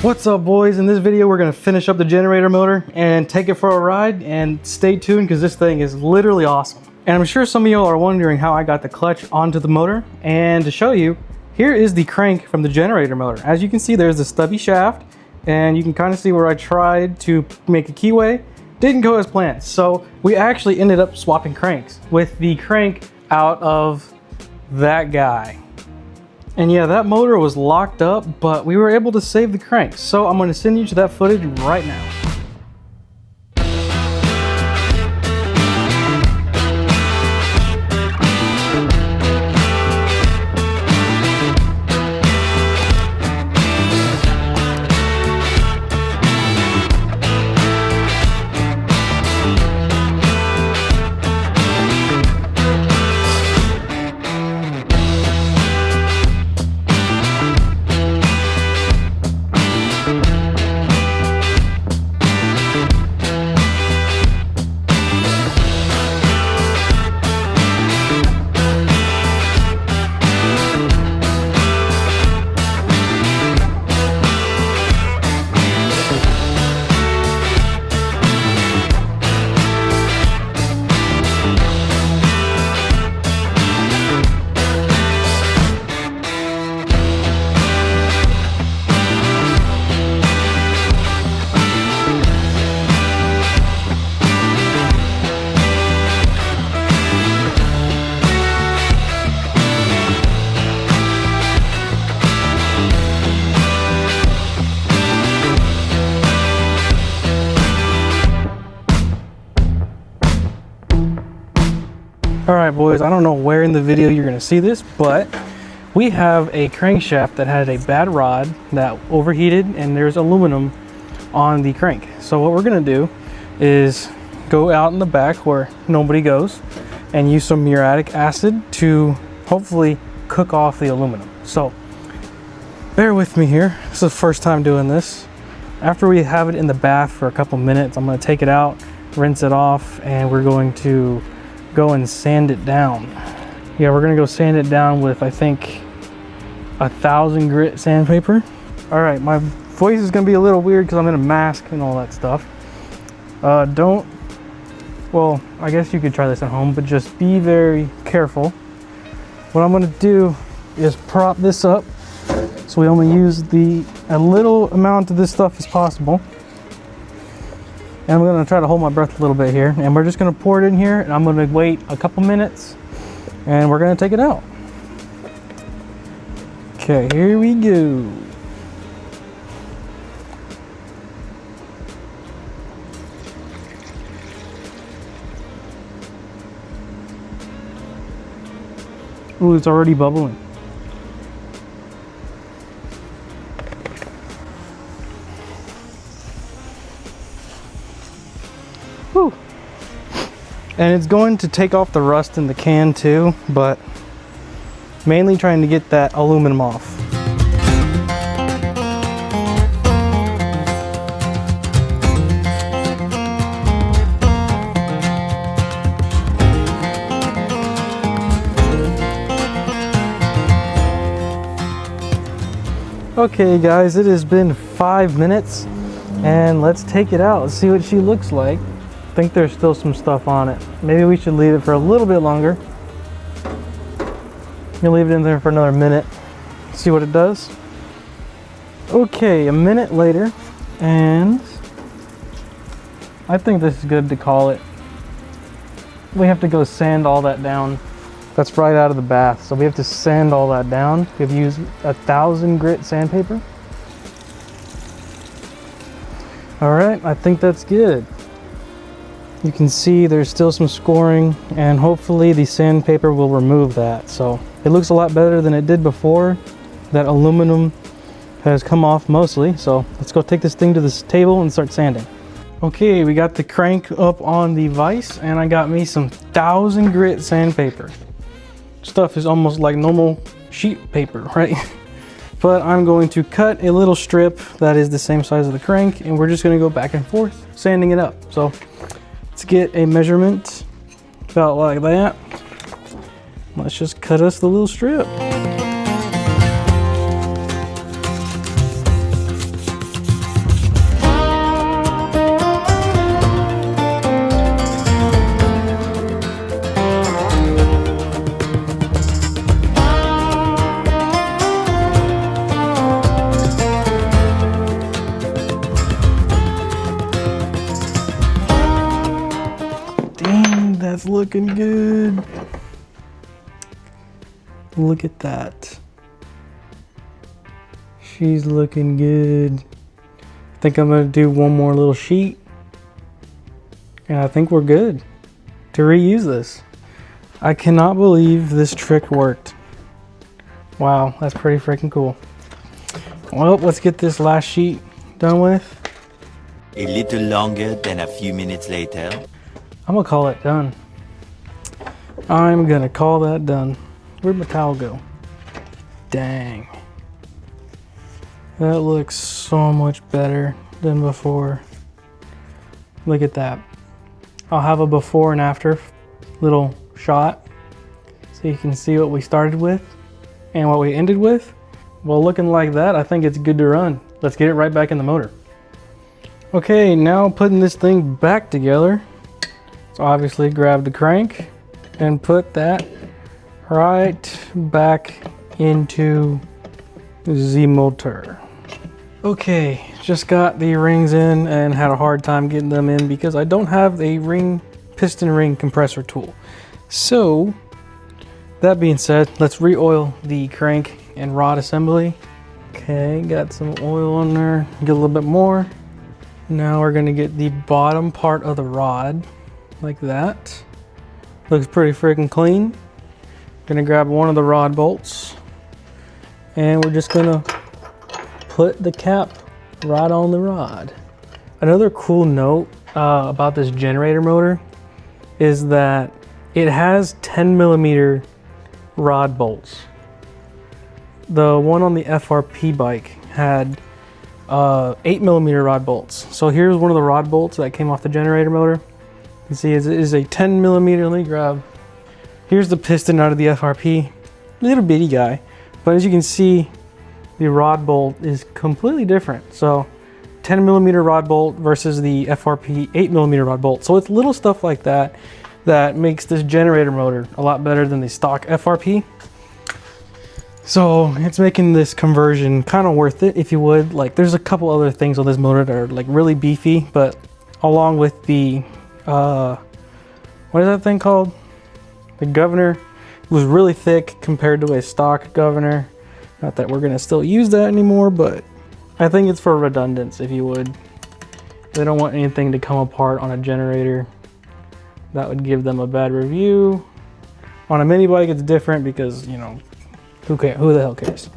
What's up, boys? In this video we're going to finish up the generator motor and take it for a ride, and stay tuned because this thing is literally awesome. And I'm sure some of y'all are wondering how I got the clutch onto the motor, and to show you, here is the crank from the generator motor. As you can see, there's the stubby shaft, and you can kind of see where I tried to make a keyway. Didn't go as planned, so we actually ended up swapping cranks with the crank out of that guy. And yeah, that motor was locked up, but we were able to save the crank. So I'm going to send you to that footage right now. Alright boys, I don't know where in the video you're going to see this, but we have a crankshaft that had a bad rod that overheated, and there's aluminum on the crank. So what we're going to do is go out in the back where nobody goes and use some muriatic acid to hopefully cook off the aluminum. So bear with me here. This is the first time doing this. After we have it in the bath for a couple minutes, I'm going to take it out, rinse it off, and we're going to go and sand it down. Yeah, we're gonna go sand it down with, I think, 1,000 grit sandpaper. All right, my voice is gonna be a little weird because I'm in a mask and all that stuff. Well, I guess you could try this at home, but just be very careful. What I'm gonna do is prop this up so we only use a little amount of this stuff as possible. And I'm going to try to hold my breath a little bit here, and we're just going to pour it in here, and I'm going to wait a couple minutes and we're going to take it out. Okay, here we go. Ooh, it's already bubbling. Whew. And it's going to take off the rust in the can too, but mainly trying to get that aluminum off. Okay guys, it has been 5 minutes and let's take it out. Let's see what she looks like. I think there's still some stuff on it. Maybe we should leave it for a little bit longer. We'll leave it in there for another minute. See what it does. Okay, a minute later, and I think this is good to call it. We have to go sand all that down. That's right out of the bath, so we have to sand all that down. We have used 1,000 grit sandpaper. All right, I think that's good. You can see there's still some scoring, and hopefully the sandpaper will remove that. So it looks a lot better than it did before. That aluminum has come off mostly. So let's go take this thing to this table and start sanding. Okay, we got the crank up on the vise, and I got me some 1,000 grit sandpaper. Stuff is almost like normal sheet paper, right? But I'm going to cut a little strip that is the same size of the crank, and we're just going to go back and forth sanding it up. So let's get a measurement about like that. Let's just cut us the little strip. looking good. Look at that. She's looking good. I think I'm gonna do one more little sheet. And I think we're good to reuse this. I cannot believe this trick worked. Wow, that's pretty freaking cool. Well, let's get this last sheet done with. A little longer than a few minutes later. I'm gonna call it done. I'm gonna call that done. Where'd my towel go? Dang. That looks so much better than before. Look at that. I'll have a before and after little shot so you can see what we started with and what we ended with. Well, looking like that, I think it's good to run. Let's get it right back in the motor. Okay, now putting this thing back together. So obviously grab the crank and put that right back into the motor. Okay, just got the rings in and had a hard time getting them in because I don't have a piston ring compressor tool. So that being said, let's re-oil the crank and rod assembly. Okay, got some oil on there, get a little bit more. Now we're gonna get the bottom part of the rod like that. Looks pretty freaking clean. Gonna grab one of the rod bolts and we're just gonna put the cap right on the rod. Another cool note about this generator motor is that it has 10mm rod bolts. The one on the FRP bike had 8mm rod bolts. So here's one of the rod bolts that came off the generator motor. You can see it is a 10mm. Let me grab. Here's the piston out of the FRP, little bitty guy. But as you can see, the rod bolt is completely different. So 10mm rod bolt versus the FRP 8mm rod bolt. So it's little stuff like that that makes this generator motor a lot better than the stock FRP. So it's making this conversion kind of worth it, if you would. Like, there's a couple other things on this motor that are like really beefy, but along with the what is that thing called? The governor was really thick compared to a stock governor. Not that we're gonna still use that anymore, but I think it's for redundance, if you would. They don't want anything to come apart on a generator. That would give them a bad review. On a mini bike, it's different because, you know, who cares? Who the hell cares?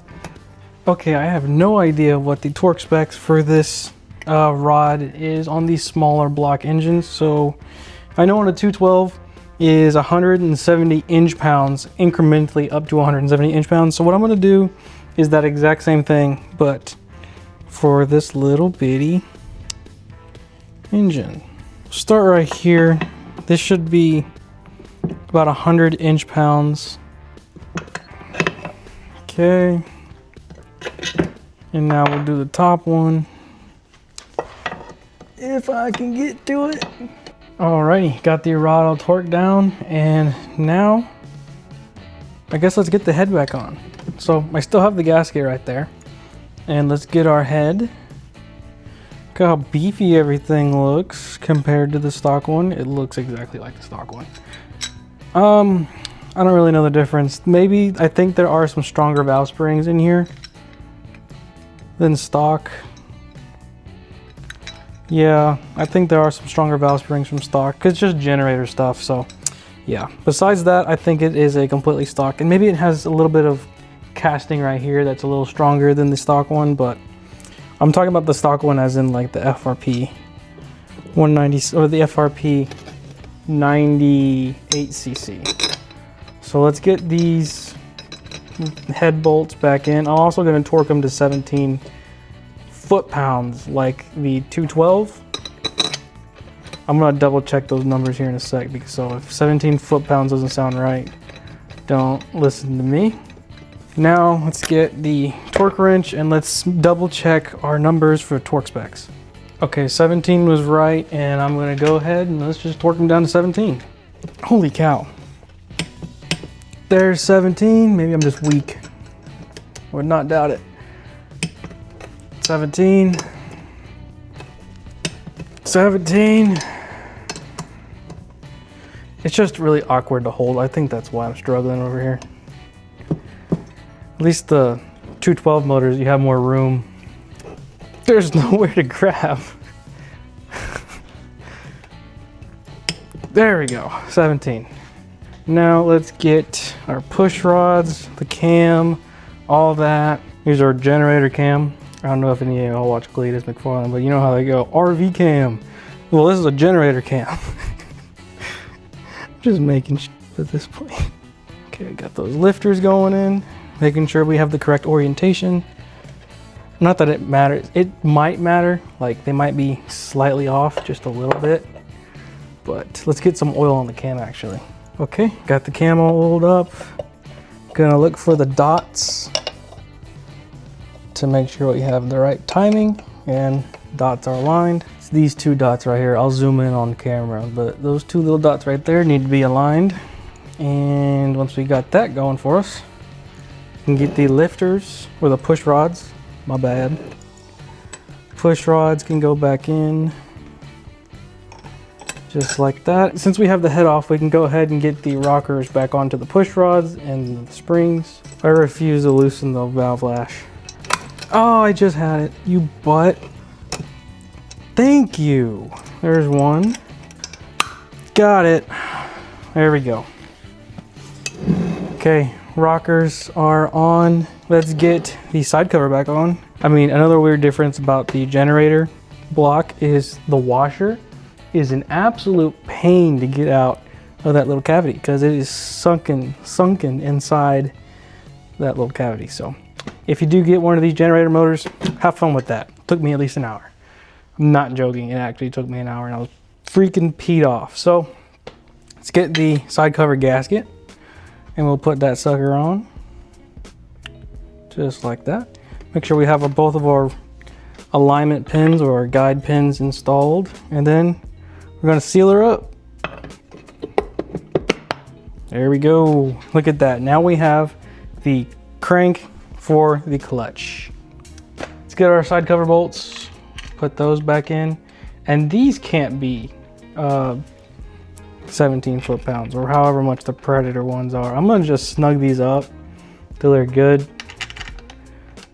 Okay, I have no idea what the torque specs for this rod is on these smaller block engines. So I know on a 212 is 170 inch-pounds, incrementally up to 170 inch-pounds. So what I'm gonna do is that exact same thing, but for this little bitty engine. Start right here. This should be about 100 inch-pounds. Okay, and now we'll do the top one, if I can get to it. Alrighty, got the rod all torqued down, and now I guess let's get the head back on. So I still have the gasket right there, and let's get our head. Look how beefy everything looks compared to the stock one. It looks exactly like the stock one. I don't really know the difference. Maybe, I think there are some stronger valve springs in here than stock. Yeah, I think there are some stronger valve springs from stock. It's just generator stuff, so yeah. Besides that, I think it is a completely stock. And maybe it has a little bit of casting right here that's a little stronger than the stock one, but I'm talking about the stock one as in like the FRP 190 or the FRP 98cc. So let's get these head bolts back in. I'm also going to torque them to 17 foot-pounds like the 212. I'm going to double check those numbers here in a sec, because so if 17 foot-pounds doesn't sound right, don't listen to me. Now let's get the torque wrench and let's double check our numbers for torque specs. Okay, 17 was right, and I'm going to go ahead and let's just torque them down to 17. Holy cow. There's 17. Maybe I'm just weak. Would not doubt it. 17. 17. It's It's just really awkward to hold. I think that's why I'm struggling over here. At least the 212 motors, you have more room. There's nowhere to grab. There we go, 17. Now let's get our push rods, the cam, all that. Here's our generator cam. I don't know if any of y'all watch Cletus McFarlane, but you know how they go, RV cam. Well, this is a generator cam. Just making shit at this point. Okay, I got those lifters going in, making sure we have the correct orientation. Not that it matters, it might matter, like they might be slightly off just a little bit, but let's get some oil on the cam actually. Okay, got the cam all oiled up. Gonna look for the dots to make sure we have the right timing and dots are aligned. It's these two dots right here. I'll zoom in on camera, but those two little dots right there need to be aligned. And once we got that going for us, we can get the lifters or the push rods, my bad. Push rods can go back in just like that. Since we have the head off, we can go ahead and get the rockers back onto the push rods and the springs. I refuse to loosen the valve lash. Oh, I just had it, you butt. Thank you. There's one. Got it. There we go. Okay, rockers are on. Let's get the side cover back on. I mean, another weird difference about the generator block is the washer is an absolute pain to get out of that little cavity because it is sunken inside that little cavity. So if you do get one of these generator motors, have fun with that. Took me at least an hour. I'm not joking, it actually took me an hour and I was freaking peed off. So let's get the side cover gasket and we'll put that sucker on. Just like that. Make sure we have both of our alignment pins or our guide pins installed, and then we're gonna seal her up. There we go. Look at that. Now we have the crank for the clutch. Let's get our side cover bolts, put those back in, and these can't be 17 foot-pounds or however much the Predator ones are. I'm gonna just snug these up till they're good.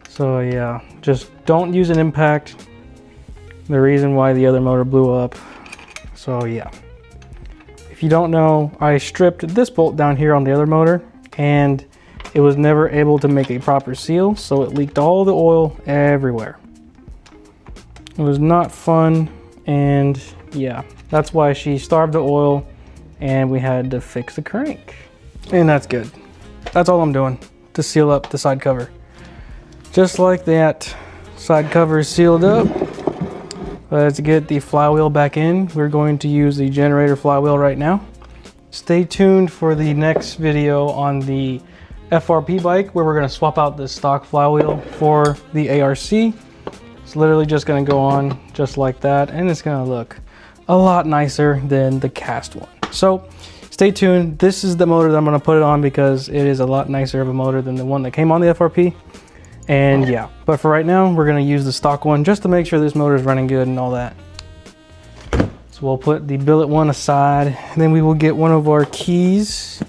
So yeah, just don't use an impact. The reason why the other motor blew up. So yeah, if you don't know, I stripped this bolt down here on the other motor and it was never able to make a proper seal, so it leaked all the oil everywhere. It was not fun, and yeah, that's why she starved the oil and we had to fix the crank. And that's good. That's all I'm doing to seal up the side cover. Just like that, side cover is sealed up. Let's get the flywheel back in. We're going to use the generator flywheel right now. Stay tuned for the next video on the FRP bike where we're going to swap out the stock flywheel for the ARC. It's literally just going to go on just like that, and it's going to look a lot nicer than the cast one. So stay tuned. This is the motor that I'm going to put it on because it is a lot nicer of a motor than the one that came on the FRP. And yeah, but for right now, we're gonna use the stock one just to make sure this motor is running good and all that. So we'll put the billet one aside, and then we will get one of our keys.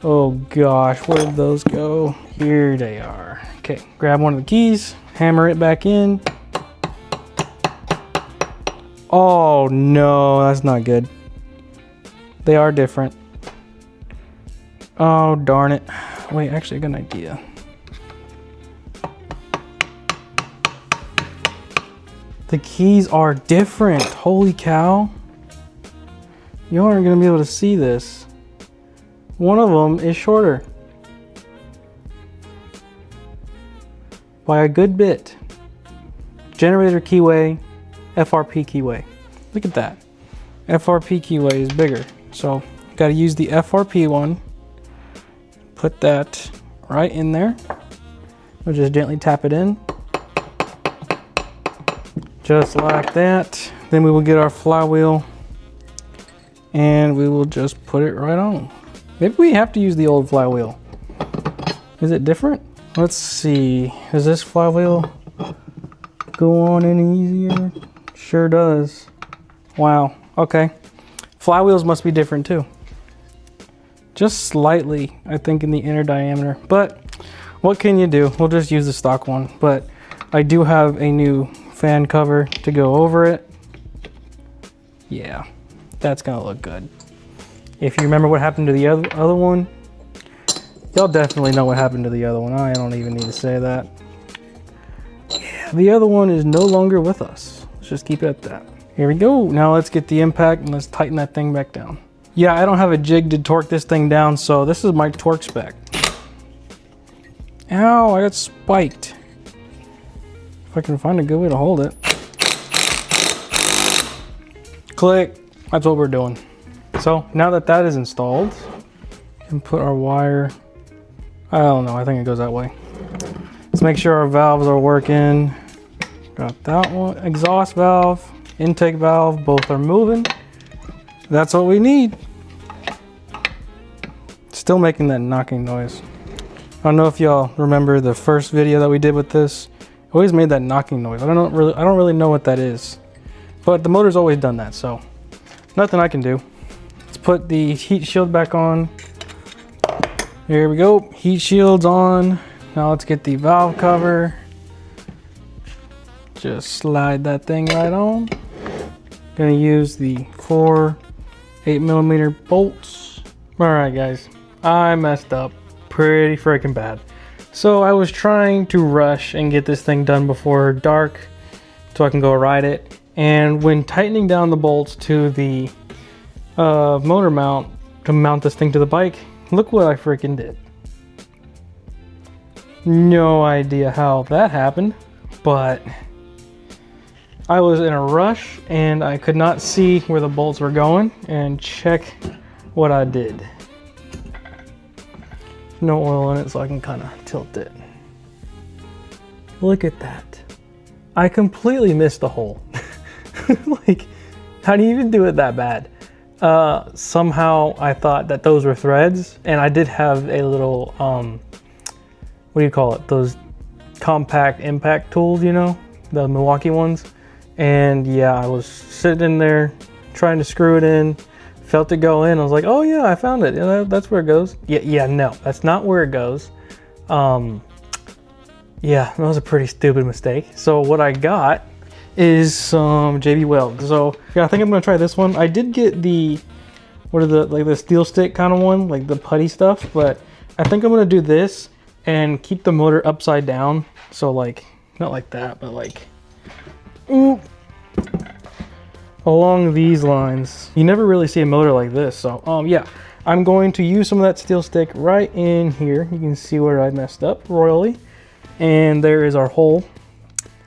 Oh gosh, where did those go? Here they are. Okay, grab one of the keys, hammer it back in. Oh no, that's not good. They are different. Oh darn it. Wait, actually I got an idea. The keys are different. Holy cow. You aren't gonna be able to see this. One of them is shorter by a good bit. Generator keyway, FRP keyway. Look at that. FRP keyway is bigger. So gotta use the FRP one. Put that right in there. We'll just gently tap it in. Just like that. Then we will get our flywheel and we will just put it right on. Maybe we have to use the old flywheel. Is it different? Let's see. Does this flywheel go on any easier? Sure does. Wow. Okay. Flywheels must be different too. just slightly, I think, in the inner diameter, but what can you do? We'll just use the stock one, but I do have a new fan cover to go over it. Yeah, that's gonna look good. If you remember what happened to the other one, y'all definitely know what happened to the other one. I don't even need to say that. Yeah, the other one is no longer with us. Let's just keep it at that. Here we go. Now let's get the impact and let's tighten that thing back down. Yeah, I don't have a jig to torque this thing down, so this is my torque spec. Ow, I got spiked. If I can find a good way to hold it. Click. That's what we're doing. So now that that is installed, we can put our wire, I don't know, I think it goes that way. Let's make sure our valves are working. Got that one, exhaust valve, intake valve, both are moving. That's what we need. Still making that knocking noise. I don't know if y'all remember the first video that we did with this. It always made that knocking noise. I don't really know what that is, but the motor's always done that, so nothing I can do. Let's put the heat shield back on. Here we go, heat shield's on. Now let's get the valve cover. Just slide that thing right on. Gonna use the 4 8mm bolts. All right, guys, I messed up pretty freaking bad. So I was trying to rush and get this thing done before dark so I can go ride it. And when tightening down the bolts to the motor mount to mount this thing to the bike, look what I freaking did. No idea how that happened, but I was in a rush and I could not see where the bolts were going, and check what I did. No oil in it, so I can kind of tilt it. Look at that. I completely missed the hole. Like, how do you even do it that bad? Somehow I thought that those were threads, and I did have a little, what do you call it? Those compact impact tools, you know, the Milwaukee ones. And yeah, I was sitting in there trying to screw it in, felt it go in. I was like, oh yeah, I found it. Yeah, that's where it goes. Yeah, no, that's not where it goes. Yeah, that was a pretty stupid mistake. So what I got is some JB Weld. So yeah, I think I'm gonna try this one. I did get the, what are the, like the steel stick kind of one, like the putty stuff, but I think I'm gonna do this and keep the motor upside down. So like, not like that, but like, ooh, along these lines. You never really see a motor like this. So yeah, I'm going to use some of that steel stick right in here. You can see where I messed up royally. And there is our hole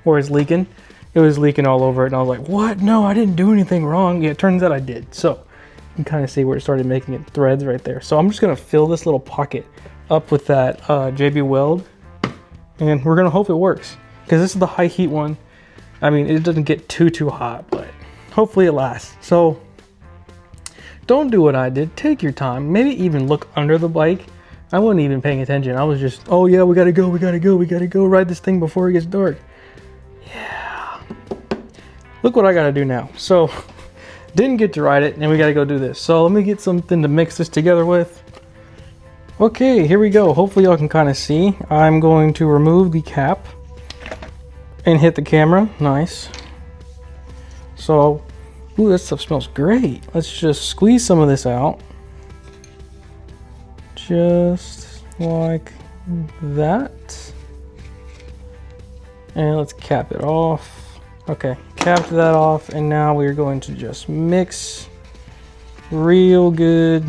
where it's leaking. It was leaking all over it, and I was like, what? No, I didn't do anything wrong. Yeah, it turns out I did. So you can kind of see where it started making it threads right there. So I'm just gonna fill this little pocket up with that JB Weld, and we're gonna hope it works, because this is the high heat one. I mean, it doesn't get too hot, but hopefully it lasts. So don't do what I did. Take your time. Maybe even look under the bike. I wasn't even paying attention. I was just, oh yeah, we gotta go ride this thing before it gets dark. Yeah. Look what I gotta do now. So, didn't get to ride it, and we gotta go do this. So let me get something to mix this together with. Okay, here we go. Hopefully y'all can kind of see. I'm going to remove the cap and hit the camera. Nice. So, ooh, that stuff smells great. Let's just squeeze some of this out. Just like that. And let's cap it off. Okay, capped that off, and now we're going to just mix real good.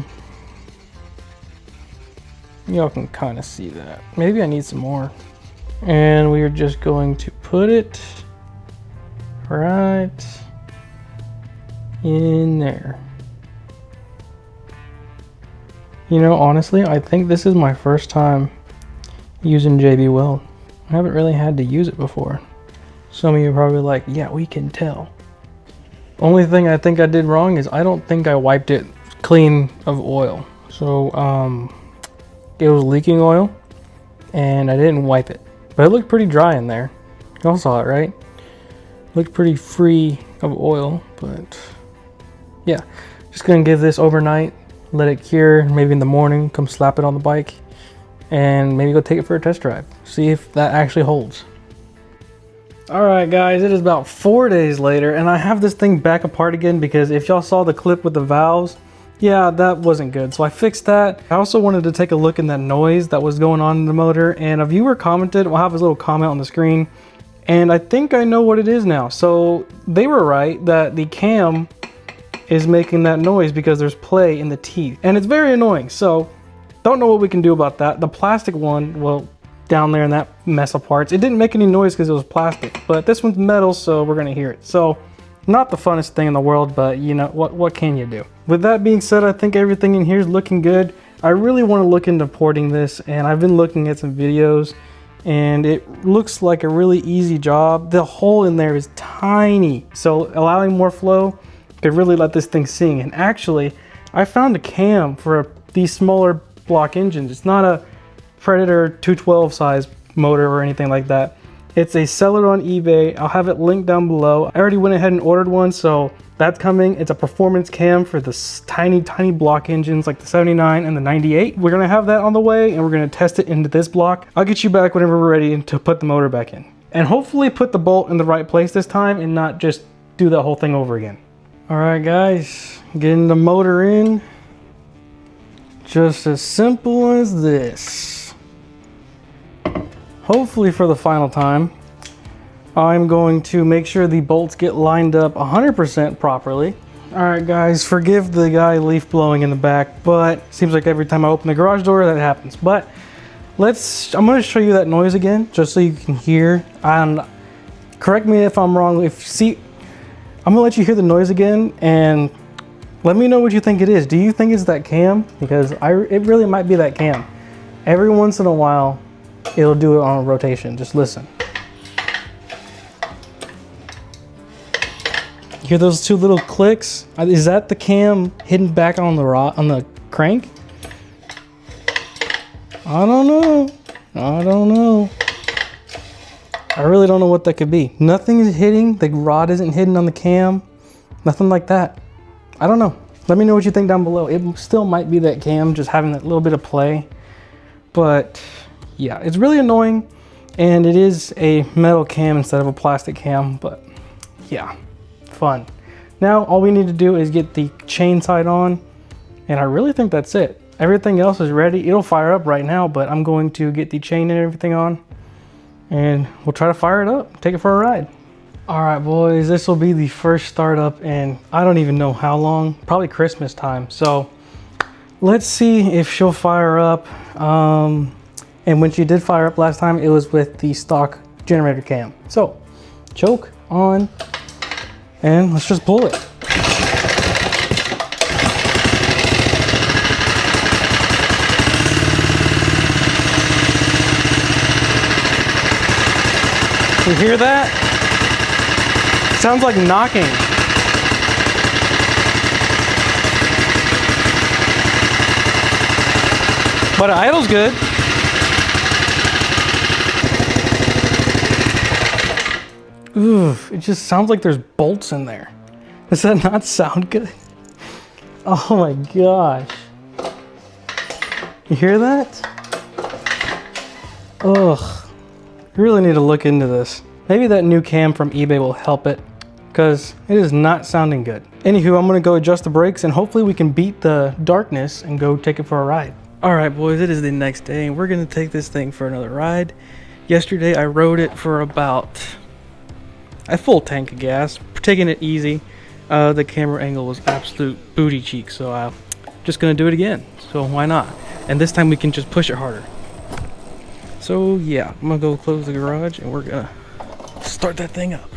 Y'all can kind of see that. Maybe I need some more. And we are just going to put it right in there. You know, honestly, I think this is my first time using JB Weld. I haven't really had to use it before. Some of you are probably like, yeah, we can tell. Only thing I think I did wrong is I don't think I wiped it clean of oil. So, it was leaking oil, and I didn't wipe it. But it looked pretty dry in there. Y'all saw it, right? Looked pretty free of oil, but yeah. Just gonna give this overnight. let it cure, maybe in the morning, come slap it on the bike, and maybe go take it for a test drive. See if that actually holds. All right, guys, it is about 4 days later, and I have this thing back apart again because if y'all saw the clip with the valves, yeah, that wasn't good. So I fixed that. I also wanted to take a look in that noise that was going on in the motor, and a viewer commented, I'll have his little comment on the screen, and I think I know what it is now. So they were right that the cam is making that noise because there's play in the teeth, and it's very annoying. So don't know what we can do about that. The plastic one, well, down there in that mess of parts, it didn't make any noise because it was plastic, but this one's metal, so we're gonna hear it. So not the funnest thing in the world, but you know, what can you do? With that being said, I think everything in here is looking good. I really want to look into porting this, and I've been looking at some videos, and it looks like a really easy job. The hole in there is tiny, so allowing more flow could really let this thing sing. And actually, I found a cam for these smaller block engines. It's not a Predator 212 size motor or anything like that. It's a seller on eBay. I'll have it linked down below. I already went ahead and ordered one, so that's coming. It's a performance cam for the tiny block engines like the 79 and the 98. We're gonna have that on the way, and we're gonna test it into this block. I'll get you back whenever we're ready to put the motor back in. And hopefully put the bolt in the right place this time and not just do that whole thing over again. All right, guys, getting the motor in. Just as simple as this. Hopefully for the final time, I'm going to make sure the bolts get lined up 100% properly. All right, guys, forgive the guy leaf blowing in the back, but seems like every time I open the garage door that happens. But I'm gonna show you that noise again, just so you can hear. And correct me if I'm wrong. I'm gonna let you hear the noise again, and let me know what you think it is. Do you think it's that cam? Because it really might be that cam. Every once in a while, it'll do it on a rotation. Just listen. You hear those two little clicks? Is that the cam hidden back on the crank? I don't know. I really don't know what that could be. Nothing is hitting. The rod isn't hidden on the cam. Nothing like that. I don't know. Let me know what you think down below. It still might be that cam just having that little bit of play, but yeah, it's really annoying, and it is a metal cam instead of a plastic cam, but yeah, fun. Now all we need to do is get the chain side on, and I really think that's it. Everything else is ready. It'll fire up right now, but I'm going to get the chain and everything on, and we'll try to fire it up, take it for a ride. All right, boys, this will be the first startup in I don't even know how long, probably Christmas time. So let's see if she'll fire up. And when she did fire up last time, it was with the stock generator cam. So choke on, and let's just pull it. You hear that? Sounds like knocking. But it idles good. Ooh, it just sounds like there's bolts in there. Does that not sound good? Oh my gosh. You hear that? Ugh. You really need to look into this. Maybe that new cam from eBay will help it, because it is not sounding good. Anywho, I'm gonna go adjust the brakes, and hopefully we can beat the darkness and go take it for a ride. All right, boys, it is the next day, and we're gonna take this thing for another ride. Yesterday, I rode it for about a full tank of gas, taking it easy. The camera angle was absolute booty cheek, so I'm just gonna do it again. So why not? And this time we can just push it harder. So yeah, I'm gonna go close the garage, and we're gonna start that thing up.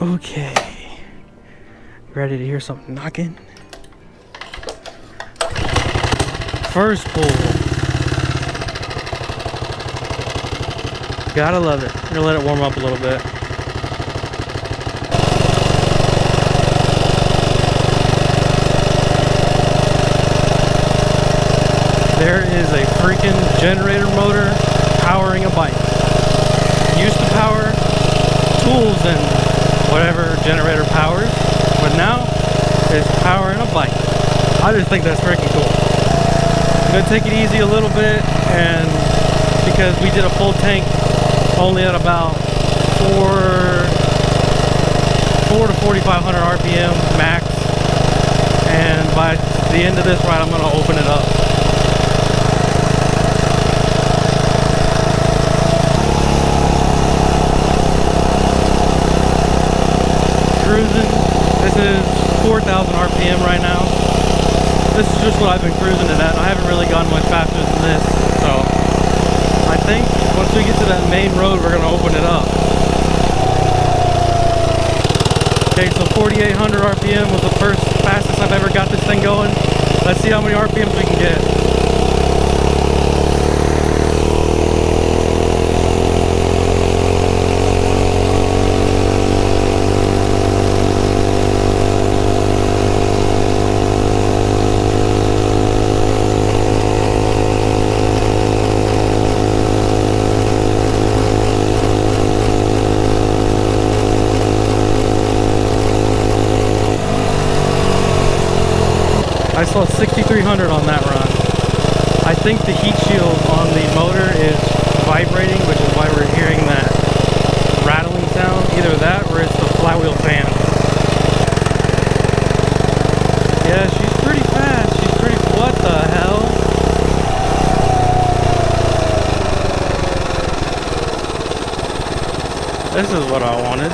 Okay, ready to hear something knocking? First pull. Gotta love it. I'm gonna let it warm up a little bit. There is a freaking generator motor powering a bike. Used to power tools and whatever generator powers, but now it's powering a bike. I just think that's freaking cool. I'm gonna take it easy a little bit, and because we did a full tank only at about 4 to 4,500 RPM max, and by the end of this ride I'm gonna open it up. Cruising. This is 4,000 RPM right now. This is just what I've been cruising it at. I haven't really gone much faster than this, so I think once we get to that main road, we're gonna open it up. Okay, so 4,800 RPM was the first fastest I've ever got this thing going. Let's see how many RPMs we can get. I saw 6,300 on that run. I think the heat shield on the motor is vibrating, which is why we're hearing that rattling sound. Either that or it's the flywheel fan. Yeah, she's pretty fast. She's pretty... What the hell? This is what I wanted.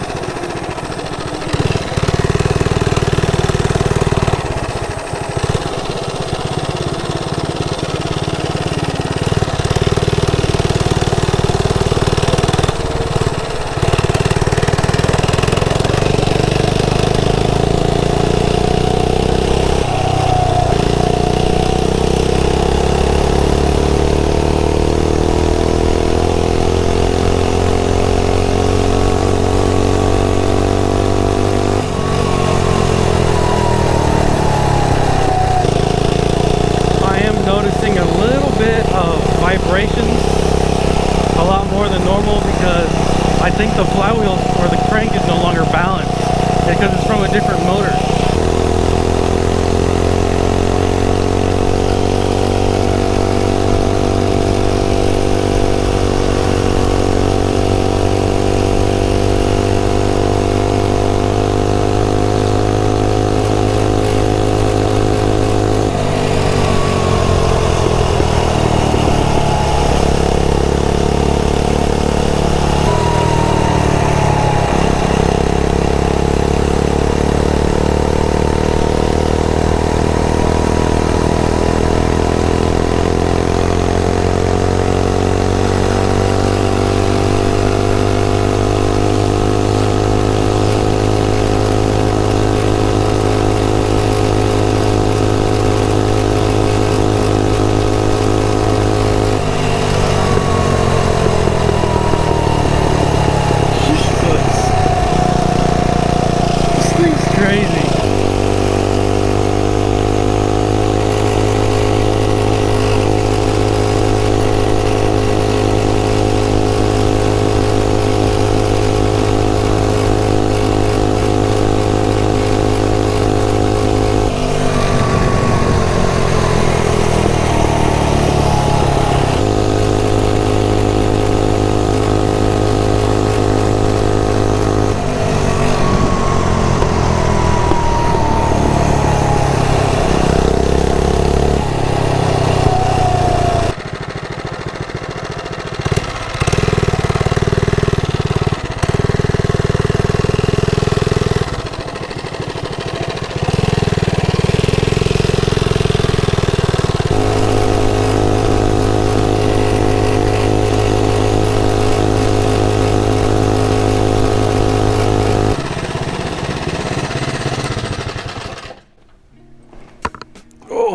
Noticing a little bit of vibrations, a lot more than normal, because I think the flywheel or the crank is no longer balanced because it's from a different motor.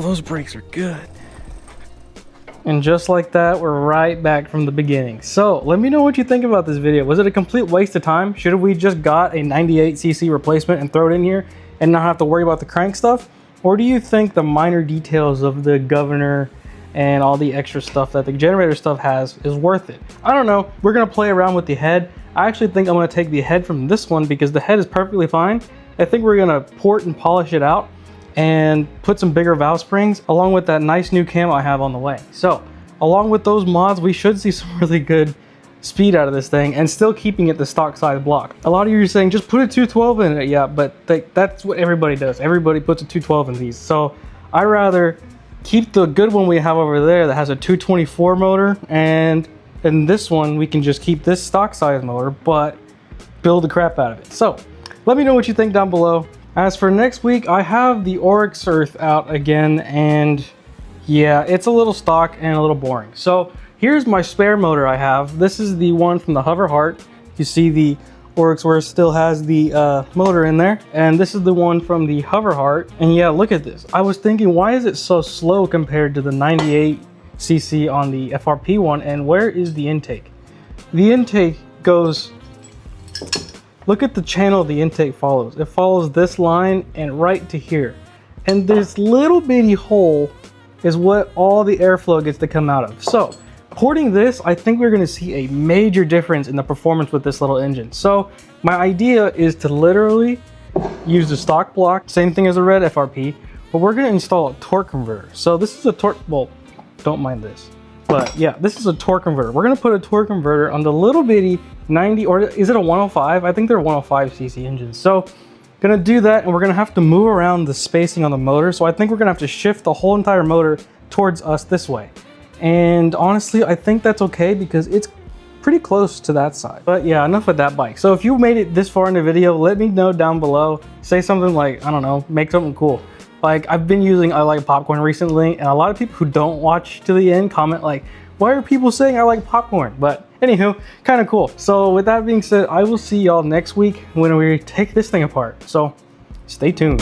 Those brakes are good. And just like that, we're right back from the beginning. So let me know what you think about this video. Was it a complete waste of time? Should have we just got a 98cc replacement and throw it in here and not have to worry about the crank stuff? Or do you think the minor details of the governor and all the extra stuff that the generator stuff has is worth it? I don't know. We're gonna play around with the head. I actually think I'm gonna take the head from this one because the head is perfectly fine. I think we're gonna port and polish it out and put some bigger valve springs along with that nice new camo I have on the way. So along with those mods, we should see some really good speed out of this thing and still keeping it the stock size block. A lot of you are saying just put a 212 in it. Yeah, but that's what everybody does. Everybody puts a 212 in these. So I rather keep the good one we have over there that has a 224 motor, and in this one we can just keep this stock size motor but build the crap out of it. So let me know what you think down below. As for next week, I have the Oryx Earth out again, and yeah, it's a little stock and a little boring. So here's my spare motor I have. This is the one from the Hover Heart. You see the Oryx Earth still has the motor in there, and this is the one from the Hover Heart. And yeah, look at this. I was thinking, why is it so slow compared to the 98cc on the FRP one, and where is the intake? The intake goes, look at the channel the intake follows. It follows this line and right to here. And this little bitty hole is what all the airflow gets to come out of. So porting this, I think we're gonna see a major difference in the performance with this little engine. So my idea is to literally use the stock block, same thing as a red FRP, but we're gonna install a torque converter. So this is a torque, well, don't mind this. But yeah, this is a torque converter. We're gonna put a torque converter on the little bitty 90, or is it a 105? I think they're 105cc engines. So gonna do that, and we're gonna have to move around the spacing on the motor. So I think we're gonna have to shift the whole entire motor towards us this way. And honestly, I think that's okay because it's pretty close to that side. But yeah, enough with that bike. So if you made it this far in the video, let me know down below. Say something like, I don't know, make something cool. Like, I've been using I Like Popcorn recently, and a lot of people who don't watch to the end comment like, why are people saying I like popcorn? But anywho, kind of cool. So with that being said, I will see y'all next week when we take this thing apart. So stay tuned.